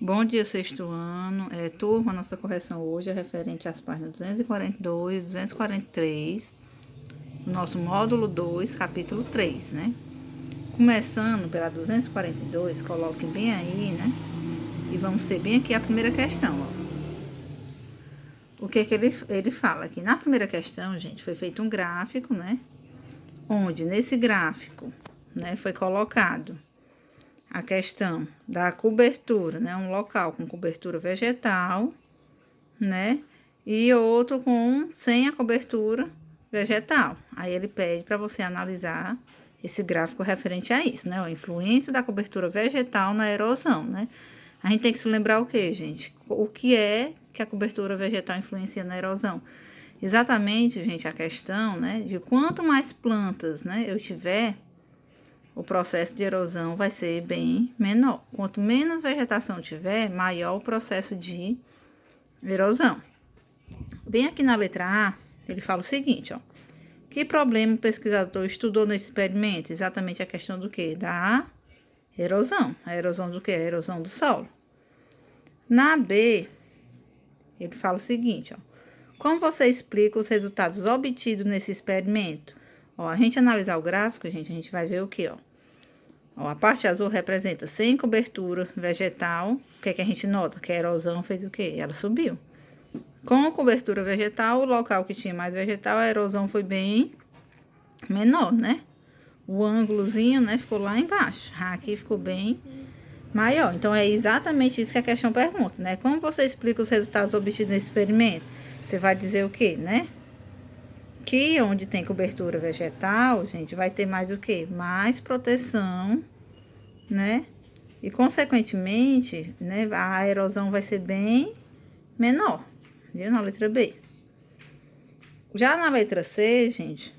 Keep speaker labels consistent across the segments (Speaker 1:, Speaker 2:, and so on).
Speaker 1: Bom dia, sexto ano. Turma, nossa correção hoje é referente às páginas 242 e 243, do nosso módulo 2, capítulo 3, né? Começando pela 242, coloque bem aí, né? E vamos ter bem aqui a primeira questão, ó. O que ele fala aqui? Na primeira questão, gente, foi feito um gráfico, né? Onde nesse gráfico, né, foi colocado a questão da cobertura, né? Um local com cobertura vegetal, né? E outro sem a cobertura vegetal. Aí ele pede para você analisar esse gráfico referente a isso, né? A influência da cobertura vegetal na erosão, né? A gente tem que se lembrar o que, gente? O que é que a cobertura vegetal influencia na erosão? Exatamente, gente, a questão, né? De quanto mais plantas, né, eu tiver, o processo de erosão vai ser bem menor. Quanto menos vegetação tiver, maior o processo de erosão. Bem aqui na letra A, ele fala o seguinte, ó. Que problema o pesquisador estudou nesse experimento? Exatamente a questão do quê? Da erosão. A erosão do quê? A erosão do solo. Na B, ele fala o seguinte, ó. Como você explica os resultados obtidos nesse experimento? Ó, a gente analisar o gráfico, gente, a gente vai ver o quê, ó. Ó, a parte azul representa sem cobertura vegetal. O que é que a gente nota? Que a erosão fez o quê? Ela subiu. Com cobertura vegetal, o local que tinha mais vegetal, a erosão foi bem menor, né? O ângulozinho, né, ficou lá embaixo. Aqui ficou bem maior. Então, é exatamente isso que a questão pergunta, né? Como você explica os resultados obtidos nesse experimento? Você vai dizer o quê, né? Que onde tem cobertura vegetal, gente, vai ter mais o quê? Mais proteção, né? E, consequentemente, né, a erosão vai ser bem menor, viu? Na letra B. Já na letra C, gente,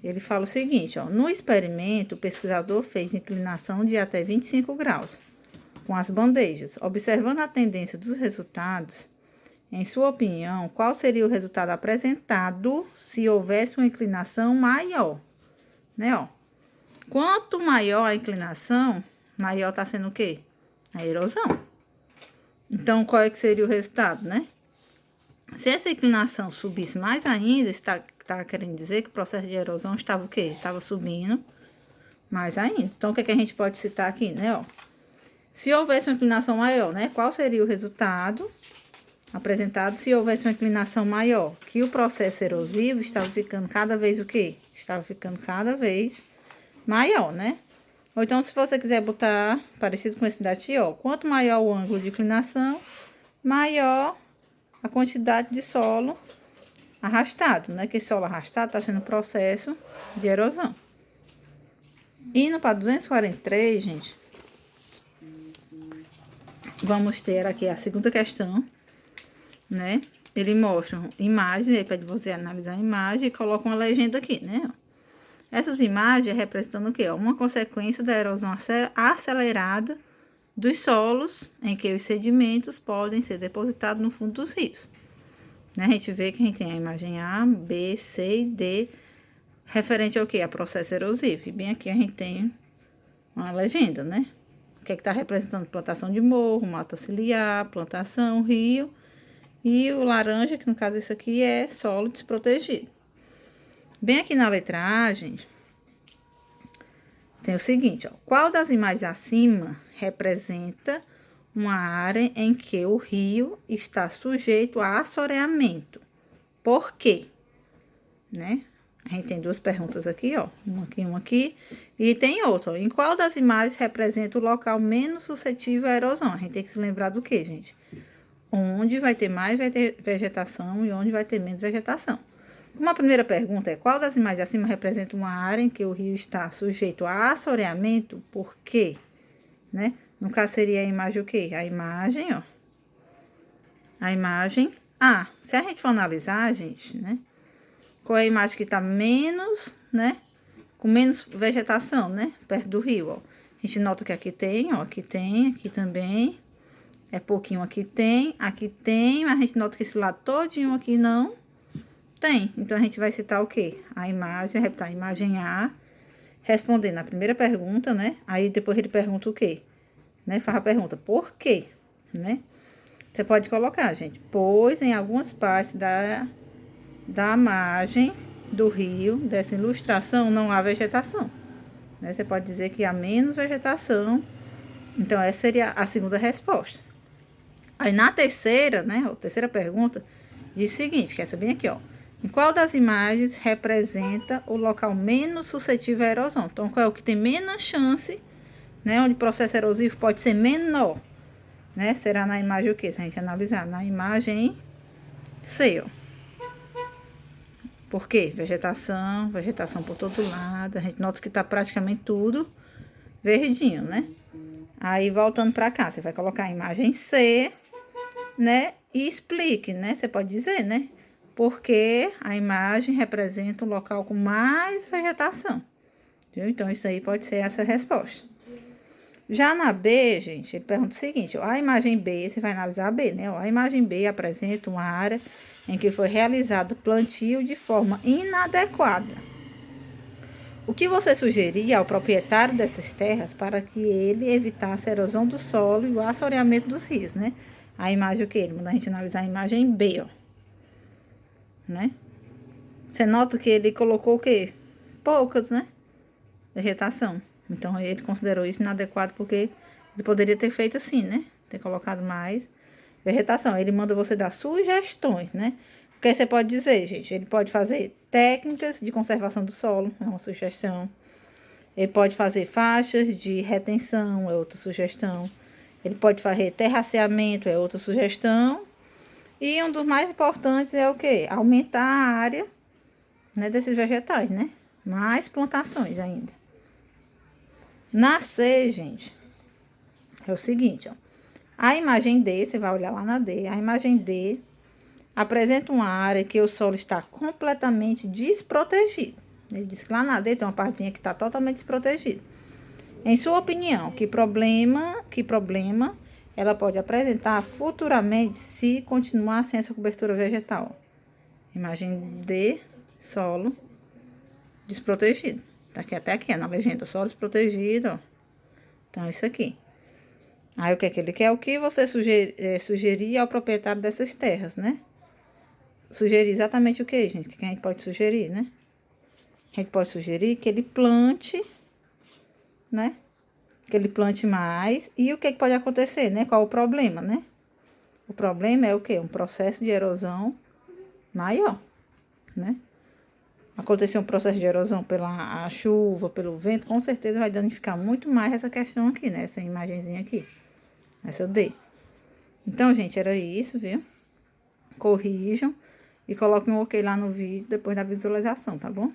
Speaker 1: ele fala o seguinte, ó. No experimento, o pesquisador fez inclinação de até 25 graus com as bandejas. Observando a tendência dos resultados, em sua opinião, qual seria o resultado apresentado se houvesse uma inclinação maior? Né, ó. Quanto maior a inclinação, maior está sendo o quê? A erosão. Então, qual é que seria o resultado, né? Se essa inclinação subisse mais ainda, está querendo dizer que o processo de erosão estava o quê? Estava subindo mais ainda. Então, o que é que a gente pode citar aqui, né, ó? Se houvesse uma inclinação maior, né? Qual seria o resultado apresentado se houvesse uma inclinação maior? Que o processo erosivo estava ficando cada vez o quê? Estava ficando cada vez maior, né? Ou então, se você quiser botar parecido com esse daqui, ó. Quanto maior o ângulo de inclinação, maior a quantidade de solo arrastado, né? Que solo arrastado está sendo processo de erosão. Indo para 243, gente, vamos ter aqui a segunda questão, né? Ele mostra imagens, ele pede você analisar a imagem e coloca uma legenda aqui, né? Essas imagens representam o quê? Uma consequência da erosão acelerada dos solos em que os sedimentos podem ser depositados no fundo dos rios. Né? A gente vê que a gente tem a imagem A, B, C e D, referente ao quê? A processo erosivo. E bem aqui a gente tem uma legenda, né? O que é que está representando? Plantação de morro, mata ciliar, plantação, rio. E o laranja, que no caso esse aqui é solo desprotegido. Bem aqui na letra A, gente, tem o seguinte, ó. Qual das imagens acima representa uma área em que o rio está sujeito a assoreamento? Por quê? Né? A gente tem duas perguntas aqui, ó. Uma aqui. E tem outra, ó. Em qual das imagens representa o local menos suscetível à erosão? A gente tem que se lembrar do quê, gente? Onde vai ter mais vegetação e onde vai ter menos vegetação. Como a primeira pergunta é qual das imagens acima representa uma área em que o rio está sujeito a assoreamento? Por quê? Né? No caso, seria a imagem o quê? A imagem, ó. A imagem A. Se a gente for analisar, gente, né? Qual é a imagem que está menos, né? Com menos vegetação, né? Perto do rio, ó. A gente nota que aqui tem, ó. Aqui tem, aqui também. É pouquinho aqui tem, mas a gente nota que esse lado todinho aqui não tem. Então, a gente vai citar o quê? A imagem, repetir a imagem A, respondendo a primeira pergunta, né? Aí, depois ele pergunta o quê? né? Faz a pergunta, por quê? Né? Você pode colocar, gente, pois em algumas partes da margem do rio, dessa ilustração, não há vegetação. Né? Você pode dizer que há menos vegetação. Então, essa seria a segunda resposta. Aí, na terceira, né, a terceira pergunta, diz o seguinte, que essa bem aqui, ó. Em qual das imagens representa o local menos suscetível à erosão? Então, qual é o que tem menos chance, né, onde o processo erosivo pode ser menor, né? Será na imagem o quê? Se a gente analisar, na imagem C, ó. Por quê? Vegetação por todo lado. A gente nota que tá praticamente tudo verdinho, né? Aí, voltando para cá, você vai colocar a imagem C, né? E explique, né? Você pode dizer, né? Porque a imagem representa um local com mais vegetação. Viu? Então, isso aí pode ser essa resposta. Já na B, gente, ele pergunta o seguinte, ó, a imagem B, você vai analisar a B, né? Ó, a imagem B apresenta uma área em que foi realizado plantio de forma inadequada. O que você sugeriria ao proprietário dessas terras para que ele evitasse a erosão do solo e o assoreamento dos rios, né? A imagem o que? Ele manda a gente analisar a imagem B, ó. Né? Você nota que ele colocou o quê? Poucas, né? Vegetação. Então, ele considerou isso inadequado porque ele poderia ter feito assim, né? Ter colocado mais vegetação. Ele manda você dar sugestões, né? O que você pode dizer, gente? Ele pode fazer técnicas de conservação do solo, é uma sugestão. Ele pode fazer faixas de retenção, é outra sugestão. Ele pode fazer terraceamento, é outra sugestão. E um dos mais importantes é o quê? Aumentar a área, né, desses vegetais, né? Mais plantações ainda. Na C, gente, é o seguinte, ó. A imagem D, você vai olhar lá na D, a imagem D apresenta uma área que o solo está completamente desprotegido. Ele diz que lá na D tem uma partezinha que está totalmente desprotegida. Em sua opinião, que problema ela pode apresentar futuramente se continuar sem essa cobertura vegetal? Imagem D, solo desprotegido. Tá aqui até aqui, na legenda, solo desprotegido, ó. Então, isso aqui. Aí, o que é que ele quer? O que você sugerir ao proprietário dessas terras, né? Sugerir exatamente o que, gente? O que a gente pode sugerir, né? A gente pode sugerir que ele plante, né? Que ele plante mais. E o que pode acontecer, né? Qual o problema, né? O problema é o quê? Um processo de erosão maior, né? Acontecer um processo de erosão pela chuva, pelo vento, com certeza vai danificar muito mais essa questão aqui, né? Essa imagenzinha aqui. Essa D. Então, gente, era isso, viu? Corrijam e coloquem um ok lá no vídeo depois da visualização, tá bom?